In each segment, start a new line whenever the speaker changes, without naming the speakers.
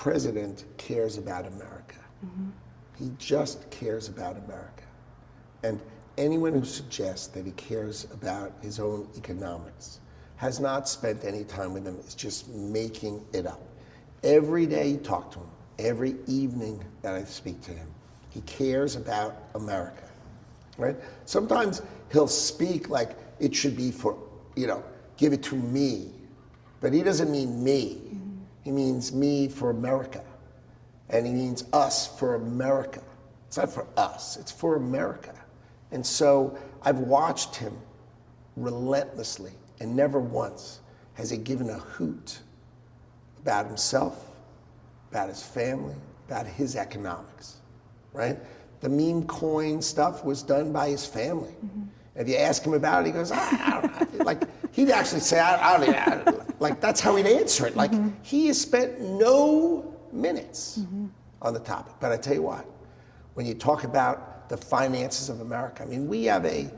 president cares about America. He just cares about America. And anyone who suggests that he cares about his own economics has not spent any time with him, is just making it up. Every day you talk to him, every evening that I speak to him, he cares about America, right? Sometimes he'll speak like it should be for, give it to me. But he doesn't mean me. He means me for America. And he means us for America. It's not for us, it's for America. And so I've watched him relentlessly, and never once has he given a hoot about himself, about his family, about his economics, right? The meme coin stuff was done by his family. If you ask him about it, he goes, I don't know. Like, he'd actually say, I don't know. Like, that's how he'd answer it. Like, he has spent no minutes on the topic. But I tell you what, when you talk about the finances of America, I mean, we have a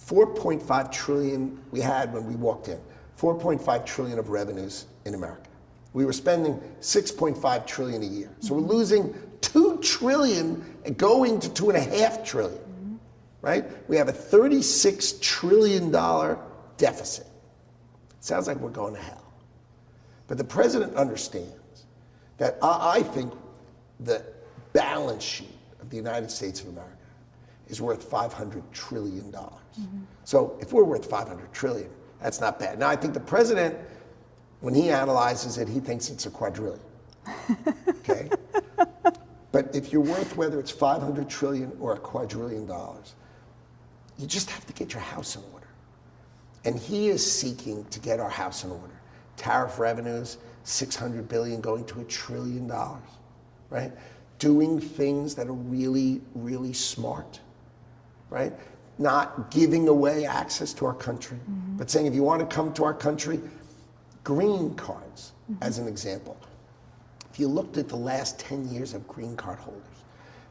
4.5 trillion, we had when we walked in, 4.5 trillion of revenues in America. We were spending 6.5 trillion a year. So we're losing 2 trillion and going to 2.5 trillion, right? We have a $36 trillion deficit. It sounds like we're going to hell. But the president understands that I think the balance sheet of the United States of America is worth $500 trillion. So if we're worth $500 trillion, that's not bad. Now I think the president, when he analyzes it, he thinks it's a quadrillion, okay? But if you're worth, whether it's 500 trillion or a quadrillion dollars, you just have to get your house in order. And he is seeking to get our house in order. Tariff revenues, 600 billion going to $1 trillion, right? Doing things that are really, really smart, right? Not giving away access to our country, but saying if you want to come to our country, green cards, as an example. If you looked at the last 10 years of green card holders,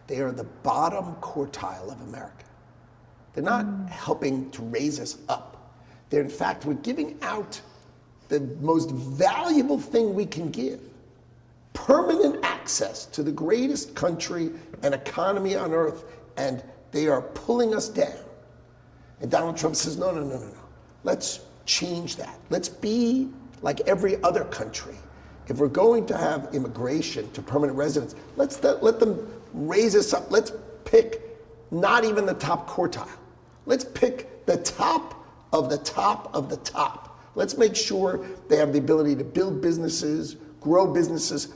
they are the bottom quartile of America. They're not helping to raise us up. They're, in fact, we're giving out the most valuable thing we can give. Permanent access to the greatest country and economy on earth, and they are pulling us down. And Donald Trump says, no. Let's change that. Let's be like every other country. If we're going to have immigration to permanent residents, let them raise us up. Let's pick not even the top quartile. Let's pick the top of the top of the top. Let's make sure they have the ability to build businesses, grow businesses,